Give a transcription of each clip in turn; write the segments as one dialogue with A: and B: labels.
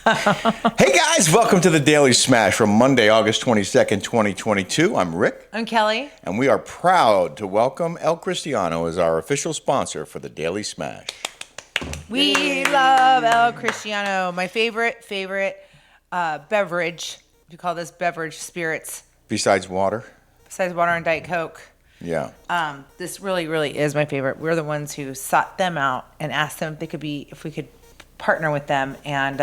A: Hey guys, welcome to the Daily Smash from Monday, August 22nd, 2022. I'm Rick.
B: I'm Kelly.
A: And we are proud to welcome El Cristiano as our official sponsor for the Daily Smash.
B: We love El Cristiano. My favorite beverage. You call this beverage spirits
A: Besides water?
B: besides water and Diet Coke.
A: Yeah.
B: This really is my favorite. We're the ones who sought them out and asked them if we could partner with them, and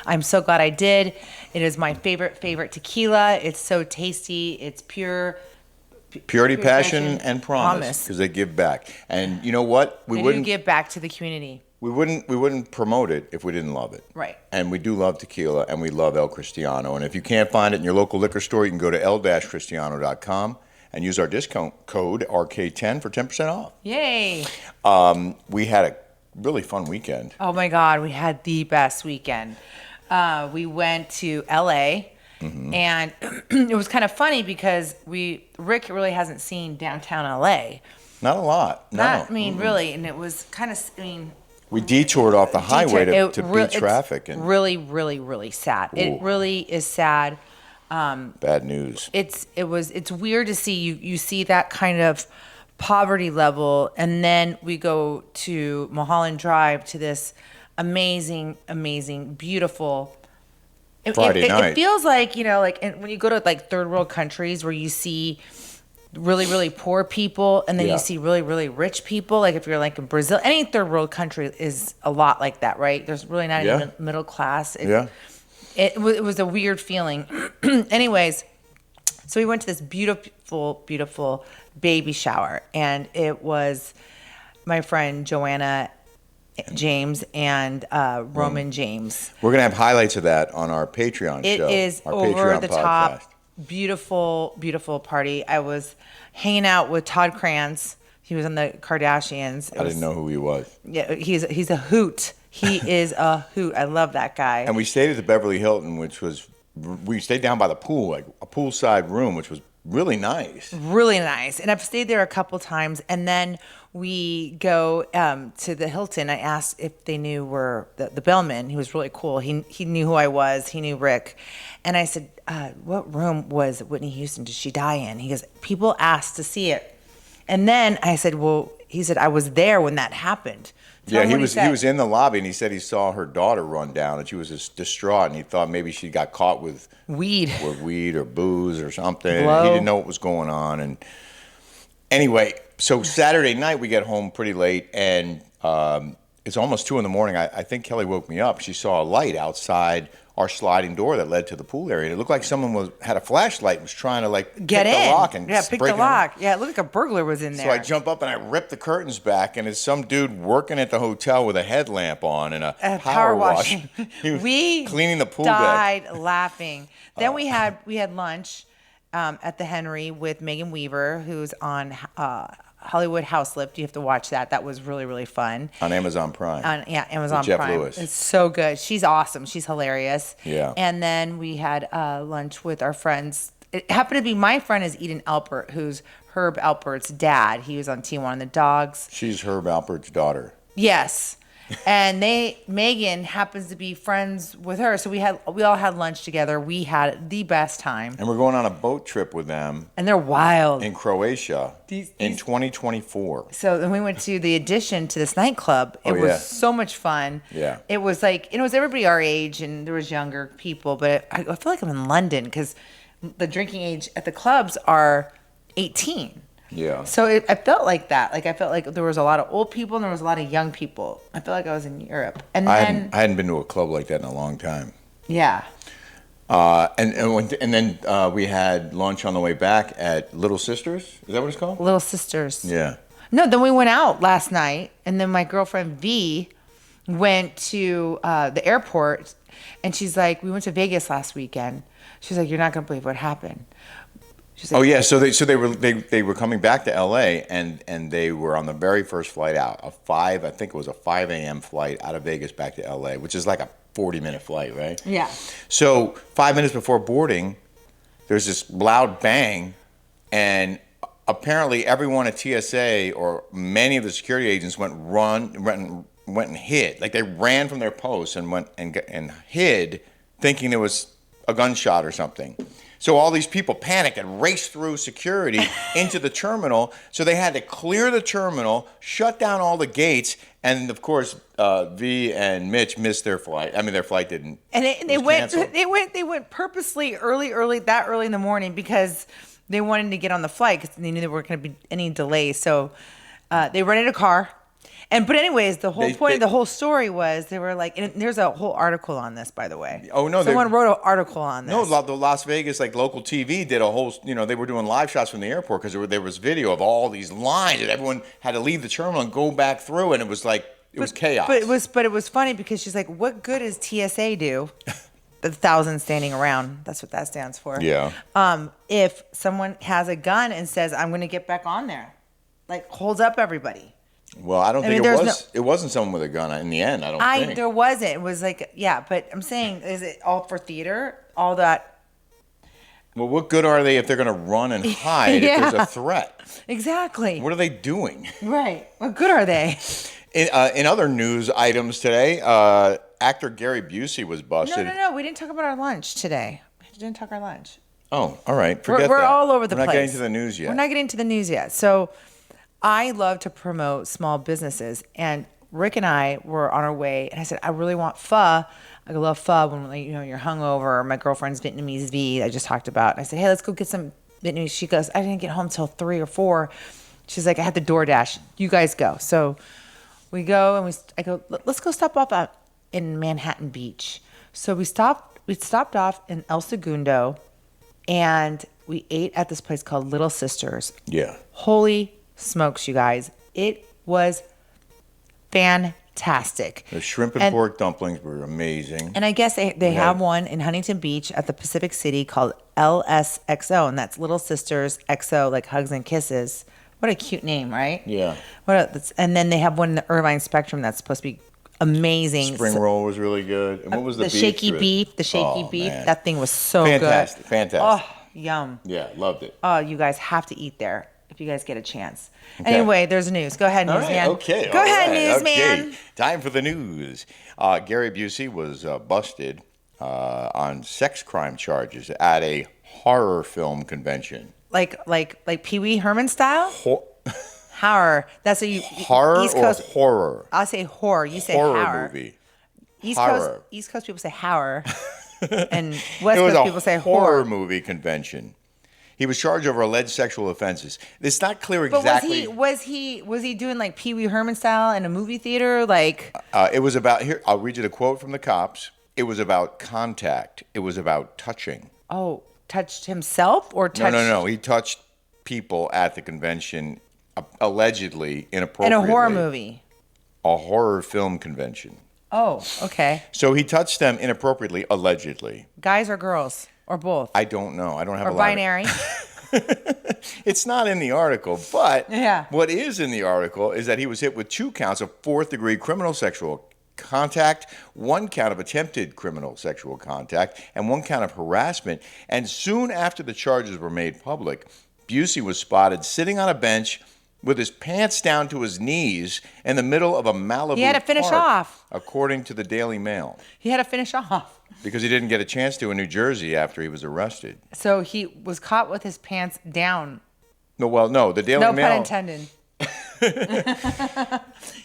B: I'm so glad I did. It is my favorite tequila. It's so tasty. It's
A: Purity, passion, and promise, because they give back. And you know what?
B: We do give back to the community.
A: We wouldn't promote it if we didn't love it.
B: Right.
A: And we do love tequila, and we love El Cristiano. And if you can't find it in your local liquor store, you can go to el-cristiano.com and use our discount code RK10 for 10% off.
B: Yay.
A: We had a really fun weekend.
B: Oh my God, we had the best weekend. We went to LA, and it was kind of funny because Rick really hasn't seen downtown LA.
A: Not a lot. No.
B: Really, and it was kind of,
A: we detoured off the highway to beat traffic.
B: And really sad.
A: Ooh.
B: It really is sad.
A: Bad news.
B: It's weird to see you see that kind of poverty level, and then we go to Mulholland Drive to this amazing, beautiful
A: Friday night.
B: It feels like, when you go to like third world countries where you see really poor people, and then you see really rich people. Like if you're like in Brazil, any third world country is a lot like that, right? There's really not even middle class. It was a weird feeling. Anyways, so we went to this beautiful baby shower, and it was my friend Joanna James and Roman James.
A: We're going to have highlights of that on our Patreon show.
B: It is
A: our
B: over
A: Patreon
B: the
A: podcast.
B: top, beautiful party. I was hanging out with Todd Kranz. He was on the Kardashians.
A: I didn't know who he was.
B: Yeah, he's a hoot. He is a hoot. I love that guy.
A: And we stayed at the Beverly Hilton, we stayed down by the pool, like a poolside room, which was really nice.
B: Really nice. And I've stayed there a couple times. And then we go to the Hilton. I asked if they knew the bellman. He was really cool. He knew who I was. He knew Rick. And I said, what room was Whitney Houston? Did she die in? He goes, people asked to see it. And then I said, he said, I was there when that happened.
A: Yeah, he was in the lobby, and he said he saw her daughter run down, and she was just distraught, and he thought maybe she got caught with
B: weed
A: or booze or something.
B: Blow.
A: He didn't know what was going on. And anyway, so Saturday night we get home pretty late, and it's almost 2 a.m. I think Kelly woke me up. She saw a light outside our sliding door that led to the pool area. And it looked like someone had a flashlight and was trying to
B: get
A: pick
B: in.
A: The lock and
B: pick the lock. Yeah, it looked like a burglar was in there.
A: So I jump up and I rip the curtains back, and it's some dude working at the hotel with a headlamp on and a power wash. He was cleaning the pool deck.
B: Died laughing. Then we had lunch at the Henry with Megan Weaver, who's on Hollywood House Lift. You have to watch that. That was really fun.
A: On Amazon Prime.
B: Amazon
A: Jeff
B: Prime.
A: Lewis.
B: It's so good. She's awesome. She's hilarious.
A: Yeah.
B: And then we had lunch with our friends. It happened to be my friend is Eden Alpert, who's Herb Alpert's dad. He was on T1 and the Dogs.
A: She's Herb Alpert's daughter.
B: Yes. And Megan happens to be friends with her, so we all had lunch together. We had the best time.
A: And we're going on a boat trip with them.
B: And they're wild.
A: In Croatia in 2024.
B: So then we went to the Addition to this nightclub. It was so much fun.
A: Yeah.
B: It was like, it was everybody our age, and there was younger people, but I feel like I'm in London because the drinking age at the clubs are 18.
A: Yeah.
B: So I felt like that. Like I felt like there was a lot of old people and there was a lot of young people. I felt like I was in Europe. And then
A: I hadn't been to a club like that in a long time.
B: Yeah.
A: And then we had lunch on the way back at Little Sisters. Is that what it's called?
B: Little Sisters.
A: Yeah.
B: No, then we went out last night, and then my girlfriend V went to the airport, and she's like, we went to Vegas last weekend. She's like, you're not gonna believe what happened.
A: Like, oh yeah, so they were coming back to LA, and they were on the very first flight out, I think it was a 5 a.m. flight out of Vegas back to LA, which is like a 40-minute flight, right?
B: Yeah.
A: So 5 minutes before boarding, there's this loud bang, and apparently everyone at TSA or many of the security agents went went and hid. Like they ran from their posts and went and hid, thinking it was a gunshot or something. So all these people panicked and raced through security into the terminal. So they had to clear the terminal, shut down all the gates, and of course, V and Mitch missed their flight. I mean, their flight didn't.
B: And they went.
A: Canceled.
B: They went purposely early in the morning because they wanted to get on the flight because they knew there weren't going to be any delays. So they rented a car. But anyways, the whole point of the whole story was they were like, and there's a whole article on this, by the way.
A: Oh no,
B: someone wrote an article on this.
A: No, the Las Vegas local TV did a whole. They were doing live shots from the airport because there was video of all these lines and everyone had to leave the terminal and go back through, and it was like it was chaos.
B: But it was funny because she's like, what good does TSA do? The thousand standing around. That's what that stands for.
A: Yeah.
B: If someone has a gun and says, I'm going to get back on there, like holds up everybody.
A: Well, I don't think it was. It wasn't someone with a gun in the end. I don't think
B: there wasn't. It was like, yeah. But I'm saying, is it all for theater? All that.
A: Well, what good are they if they're going to run and hide if there's a threat?
B: Exactly.
A: What are they doing?
B: Right. What good are they?
A: In other news items today, actor Gary Busey was busted.
B: No. We didn't talk about our lunch today. We didn't talk our lunch.
A: Oh, all right. Forget
B: we're
A: that.
B: all over the
A: We're
B: place.
A: not getting to the news yet.
B: We're not getting to the news yet. So I love to promote small businesses. And Rick and I were on our way. And I said, I really want pho. I love pho when you're hungover. My girlfriend's Vietnamese V I just talked about. And I said, hey, let's go get some Vietnamese. She goes, I didn't get home till 3 or 4. She's like, I had the DoorDash. You guys go. So we go and I go, let's go stop off in Manhattan Beach. So we stopped off in El Segundo and we ate at this place called Little Sisters.
A: Yeah.
B: Holy smokes, you guys. It was fantastic.
A: The shrimp and pork dumplings were amazing.
B: And I guess they have one in Huntington Beach at the Pacific City called LSXO, and that's Little Sisters XO, like hugs and kisses. What a cute name, right?
A: Yeah.
B: And then they have one in the Irvine Spectrum that's supposed to be amazing.
A: Spring roll was really good. And what was the
B: shaky beef? The shaky beef. Man. That thing was so
A: fantastic,
B: good.
A: Fantastic.
B: Oh, yum.
A: Yeah, loved it.
B: Oh, you guys have to eat there if you guys get a chance. Okay. Anyway, there's news. Go ahead, newsman.
A: Okay.
B: Go ahead, newsman.
A: Okay. Time for the news. Gary Busey was busted on sex crime charges at a horror film convention.
B: Like Pee Wee Herman style? Horror. That's what you.
A: Horror
B: East Coast,
A: or horror?
B: I'll say horror. You say
A: horror movie.
B: East Coast people say horror, and West Coast people say
A: horror movie convention. He was charged over alleged sexual offenses. It's not clear exactly.
B: But was he doing like Pee Wee Herman style in a movie theater? Like
A: it was about here. I'll read you the quote from the cops. It was about contact. It was about touching.
B: Oh, touched himself or touched?
A: No. He touched people at the convention, allegedly inappropriately.
B: In a horror movie.
A: A horror film convention.
B: Oh, okay.
A: So he touched them inappropriately, allegedly.
B: Guys or girls? Or both?
A: I don't know. I don't have
B: or
A: a lot
B: binary.
A: It's not in the article, but
B: yeah.
A: What is in the article is that he was hit with 2 counts of 4th-degree criminal sexual contact, 1 count of attempted criminal sexual contact, and 1 count of harassment. And soon after the charges were made public, Busey was spotted sitting on a bench with his pants down to his knees in the middle of a Malibu
B: He had to finish
A: park,
B: off.
A: according to the Daily Mail.
B: He had to finish off.
A: Because he didn't get a chance to in New Jersey after he was arrested.
B: So he was caught with his pants down.
A: No, the Daily Mail.
B: No pun intended.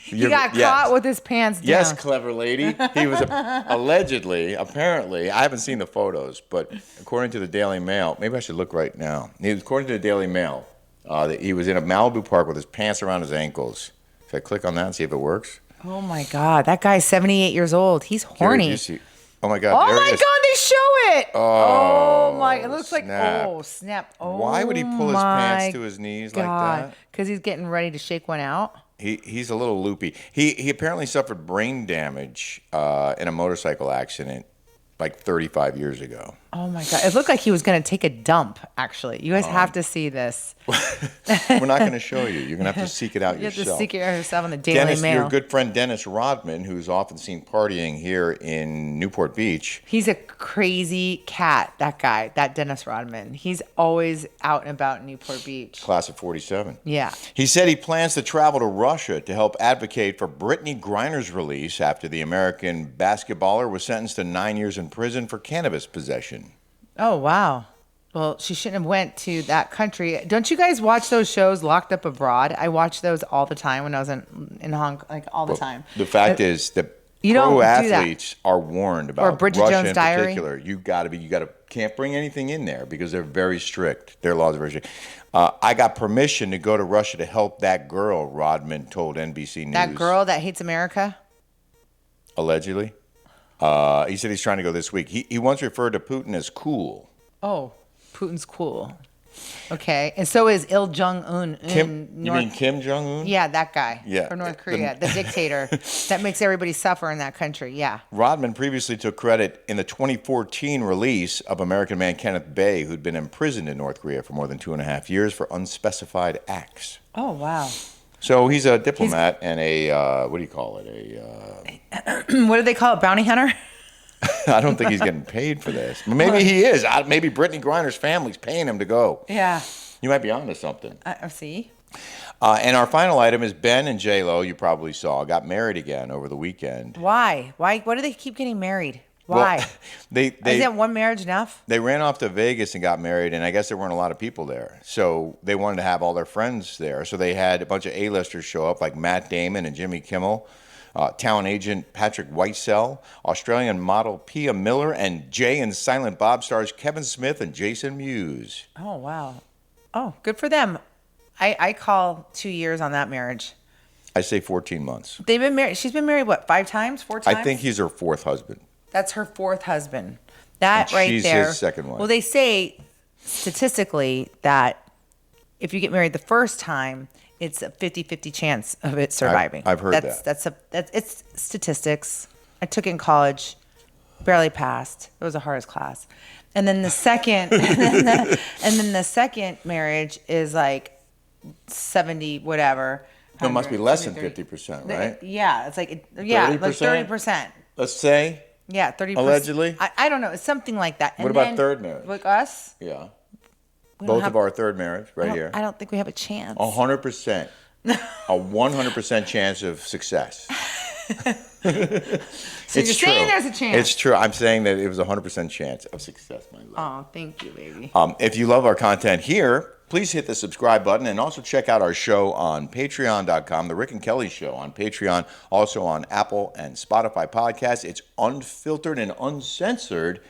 B: He got caught with his pants down.
A: Yes, clever lady. He was apparently, I haven't seen the photos, but according to the Daily Mail, maybe I should look right now. According to the Daily Mail, he was in a Malibu park with his pants around his ankles. Should I click on that and see if it works?
B: Oh my God, that guy's 78 years old. He's horny.
A: Oh my God.
B: Oh my God, they show it.
A: Oh
B: my, it looks
A: snap.
B: like, snap. Oh,
A: why would he pull his pants to his knees like that?
B: Because he's getting ready to shake one out.
A: He's a little loopy. He apparently suffered brain damage in a motorcycle accident like 35 years ago.
B: Oh my God. It looked like he was going to take a dump, actually. You guys have to see this.
A: We're not going to show you. You're going to have to seek it out
B: You
A: yourself.
B: have to seek it out yourself in the Daily Mail.
A: Your good friend Dennis Rodman, who's often seen partying here in Newport Beach.
B: He's a crazy cat, that guy, that Dennis Rodman. He's always out and about in Newport Beach.
A: Class of 47.
B: Yeah.
A: He said he plans to travel to Russia to help advocate for Brittany Griner's release after the American basketballer was sentenced to 9 years in prison for cannabis possession.
B: Oh, wow. Well, she shouldn't have went to that country. Don't you guys watch those shows, Locked Up Abroad? I watched those all the time when I was in Hong Kong, like all the time.
A: The fact is that pro athletes are warned about Russia in particular. You can't bring anything in there because they're very strict. Their laws are very strict. I got permission to go to Russia to help that girl, Rodman told NBC News.
B: That girl that hates America?
A: Allegedly. He said he's trying to go this week. He once referred to Putin as cool.
B: Oh, Putin's cool. Okay. And so is Il Jong-un.
A: You mean Kim Jong-un?
B: Yeah, that guy.
A: Yeah.
B: For North Korea. The dictator that makes everybody suffer in that country. Yeah.
A: Rodman previously took credit in the 2014 release of American man Kenneth Bay, who'd been imprisoned in North Korea for more than 2.5 years for unspecified acts.
B: Oh, wow.
A: So he's a diplomat and a, what do you call it?
B: What do they call it? Bounty hunter?
A: I don't think he's getting paid for this. Maybe he is. Maybe Brittany Griner's family's paying him to go.
B: Yeah.
A: You might be onto something.
B: See?
A: And our final item is Ben and J-Lo, you probably saw, got married again over the weekend.
B: Why? Why do they keep getting married? Why?
A: Well,
B: is that one marriage enough?
A: They ran off to Vegas and got married, and I guess there weren't a lot of people there. So they wanted to have all their friends there. So they had a bunch of A-listers show up, like Matt Damon and Jimmy Kimmel, talent agent Patrick Whitesell, Australian model Pia Miller, and Jay and Silent Bob stars Kevin Smith and Jason Mewes.
B: Oh, wow. Oh, good for them. I call 2 years on that marriage.
A: I say 14 months.
B: They've been married. She's been married, what, 5 times, 4 times?
A: I think he's her 4th husband.
B: That's her 4th husband. That right
A: she's
B: there.
A: His 2nd wife.
B: Well, they say statistically that if you get married the first time, it's a 50-50 chance of it surviving.
A: I've heard that.
B: It's statistics. I took it in college, barely passed. It was the hardest class. And then the second, and then the second marriage is like 70 whatever.
A: No, it must be less than 50%, right?
B: Yeah, it's like 30%.
A: Let's say.
B: Yeah, 30%.
A: Allegedly?
B: I don't know. It's something like that.
A: What about third marriage?
B: Like us?
A: Yeah. Both of our third marriage here.
B: I don't think we have a chance.
A: 100%. A 100% chance of success.
B: So you're saying there's a chance?
A: It's true. I'm saying that it was a 100% chance of success, my love.
B: Oh, thank you, baby.
A: If you love our content here, please hit the subscribe button and also check out our show on patreon.com, The Rick and Kelly Show on Patreon, also on Apple and Spotify podcasts. It's unfiltered and uncensored,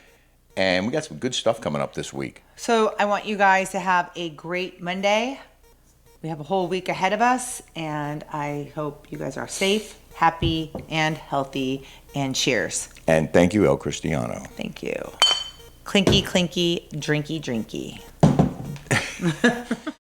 A: and we got some good stuff coming up this week.
B: So I want you guys to have a great Monday. We have a whole week ahead of us, and I hope you guys are safe, happy, and healthy, and cheers.
A: And thank you, El Cristiano.
B: Thank you. Clinky, clinky, drinky, drinky.